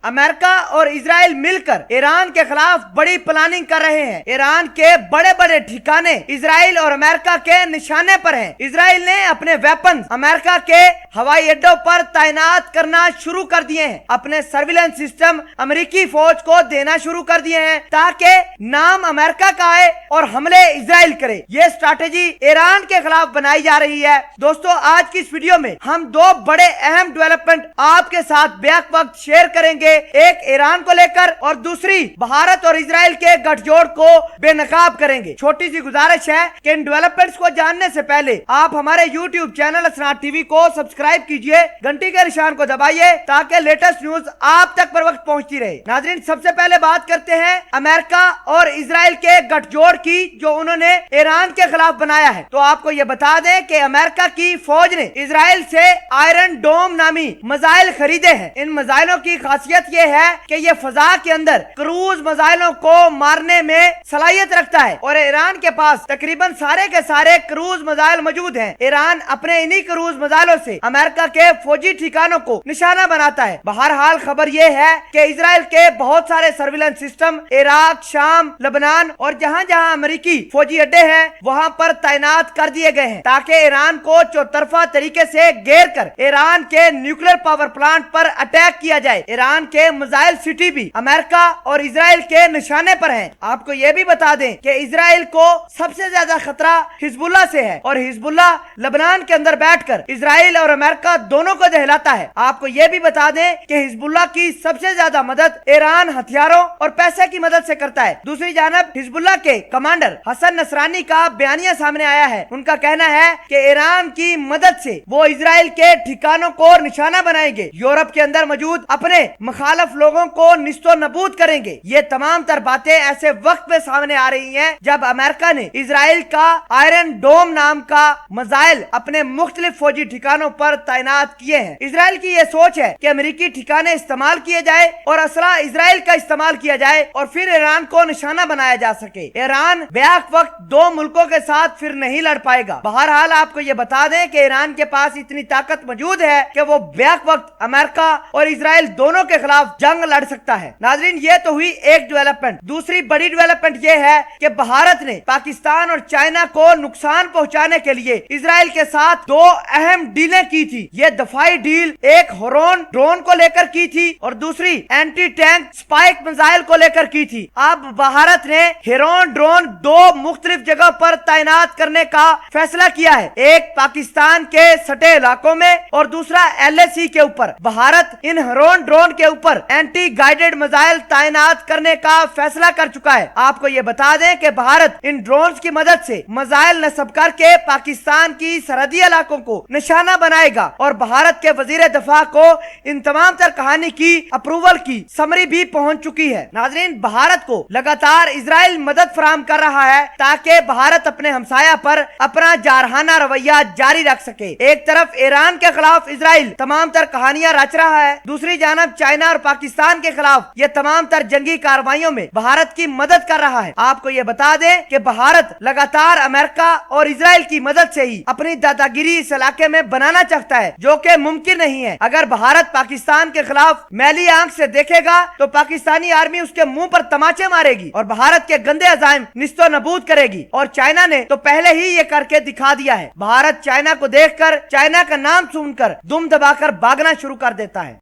امریکہ اور اسرائیل مل کر ایران کے خلاف بڑی پلاننگ کر رہے ہیں۔ ایران کے بڑے بڑے ٹھکانے اسرائیل اور امریکہ کے نشانے پر ہیں۔ اسرائیل نے اپنے ویپنز امریکہ کے ہوائی اڈوں پر تعینات کرنا شروع کر دیے ہیں، اپنے سرویلنس سسٹم امریکی فوج کو دینا شروع کر دیے ہیں تاکہ نام امریکہ کا آئے اور حملے اسرائیل کرے۔ یہ اسٹریٹجی ایران کے خلاف بنائی جا رہی ہے۔ دوستو، آج کی اس ویڈیو میں ہم دو بڑے اہم ڈیولپمنٹ آپ کے ساتھ بیک وقت شیئر کریں گے، ایک ایران کو لے کر اور دوسری بھارت اور اسرائیل کے گٹھ جوڑ کو بے نقاب کریں گے۔ چھوٹی سی گزارش ہے کہ ان ڈیولپمنٹس کو جاننے سے پہلے آپ ہمارے یوٹیوب چینل اسناد ٹی وی کو سبسکرائب کیجئے، گھنٹی کے نشان کو دبائیے تاکہ لیٹسٹ نیوز آپ تک پر وقت پہنچتی رہے۔ ناظرین، سب سے پہلے بات کرتے ہیں امریکہ اور اسرائیل کے گٹھ جوڑ کی جو انہوں نے ایران کے خلاف بنایا ہے۔ تو آپ کو یہ بتا دیں کہ امریکہ کی فوج نے اسرائیل سے آئرن ڈوم نامی میزائل خریدے ہیں۔ ان میزائلوں کی خاصیت یہ ہے کہ یہ فضا کے اندر کروز میزائلوں کو مارنے میں صلاحیت رکھتا ہے اور ایران کے پاس تقریباً سارے کے سارے کروز میزائل موجود ہیں۔ ایران اپنے انہی کروز میزائلوں سے امریکہ کے فوجی ٹھکانوں کو نشانہ بناتا ہے۔ بہرحال خبر یہ ہے کہ اسرائیل کے بہت سارے سرویلنس سسٹم عراق، شام، لبنان اور جہاں جہاں امریکی فوجی اڈے ہیں وہاں پر تعینات کر دیے گئے ہیں تاکہ ایران کو چوطرفہ طریقے سے گھیر کر ایران کے نیوکلیر پاور پلانٹ پر اٹیک کیا جائے۔ ایران کے میزائل سٹی بھی امریکہ اور اسرائیل کے نشانے پر ہیں۔ آپ کو یہ بھی بتا دیں کہ اسرائیل کو سب سے زیادہ خطرہ حزب اللہ سے ہے اور حزب اللہ لبنان کے اندر بیٹھ کر اسرائیل اور امریکہ دونوں کو دہلاتا ہے۔ آپ کو یہ بھی بتا دیں کہ حزب اللہ کی سب سے زیادہ مدد ایران ہتھیاروں اور پیسے کی مدد سے کرتا ہے۔ دوسری جانب حزب اللہ کے کمانڈر حسن نصرانی کا بیانیہ سامنے آیا ہے۔ ان کا کہنا ہے کہ ایران کی مدد سے وہ اسرائیل کے ٹھکانوں کو نشانہ بنائیں گے، یورپ کے اندر موجود اپنے مخالف لوگوں کو نیست و نابود کریں گے۔ یہ تمام تر باتیں ایسے وقت میں سامنے آ رہی ہیں جب امریکہ نے اسرائیل کا آئرن ڈوم نام کا میزائل اپنے مختلف فوجی ٹھکانوں پر تعینات کیے ہیں۔ اسرائیل کی یہ سوچ ہے کہ امریکی ٹھکانے استعمال کیے جائے اور اسلحہ اسرائیل کا استعمال کیا جائے اور پھر ایران کو نشانہ بنایا جا سکے۔ ایران بیک وقت دو ملکوں کے ساتھ پھر نہیں لڑ پائے گا۔ بہرحال آپ کو یہ بتا دیں کہ ایران کے پاس اتنی طاقت موجود ہے کہ وہ بیک وقت امریکہ اور اسرائیل دونوں کے خلاف جنگ لڑ سکتا ہے۔ ناظرین، یہ تو ہوئی ایک ڈیولپمنٹ۔ دوسری بڑی ڈیولپمنٹ یہ ہے کہ بھارت نے پاکستان اور چائنا کو نقصان پہنچانے کے لیے اسرائیل کے ساتھ دو اہم ڈیلیں کی تھی۔ یہ دفاعی ڈیل ایک ہورون ڈرون کو لے کر کی تھی اور دوسری اینٹی ٹینک سپائک میزائل کو لے کر کی تھی۔ اب بھارت نے ہیرون ڈرون دو مختلف جگہ پر تعینات کرنے کا فیصلہ کیا ہے، ایک پاکستان کے سٹے علاقوں میں اور دوسرا LAC کے اوپر۔ بھارت ان ہیرون ڈرون کے اوپر اینٹی گائیڈڈ میزائل تعینات کرنے کا فیصلہ کر چکا ہے۔ آپ کو یہ بتا دیں کہ بھارت ان ڈرونز کی مدد سے میزائل نصب کر کے پاکستان کی سرحدی علاقوں کو نشانہ بنائے گا اور بھارت کے وزیر دفاع کو ان تمام تر کہانی کی اپروول کی سمری بھی پہنچ چکی ہے۔ ناظرین، بھارت کو لگاتار اسرائیل مدد فراہم کر رہا ہے تاکہ بھارت اپنے ہمسایہ پر اپنا جارحانہ رویہ جاری رکھ سکے۔ ایک طرف ایران کے خلاف اسرائیل تمام تر کہانیاں رچ رہا ہے، دوسری جانب چائنا اور پاکستان کے خلاف یہ تمام تر جنگی کارروائیوں میں بھارت کی مدد کر رہا ہے۔ آپ کو یہ بتا دیں کہ بھارت لگاتار امریکہ اور اسرائیل کی مدد سے ہی اپنی دادا گیری اس علاقے میں بنانا چاہتا ہے، جو کہ ممکن نہیں ہے۔ اگر بھارت پاکستان کے خلاف میلی آنکھ سے دیکھے گا تو پاکستانی آرمی اس کے منہ پر تماچے مارے گی اور بھارت کے گندے عزائم نیست و نابود کرے گی، اور چائنا نے تو پہلے ہی یہ کر کے دکھا دیا ہے۔ بھارت چائنا کو دیکھ کر، چائنا کا نام سن کر دم دبا کر بھاگنا شروع کر دیتا ہے۔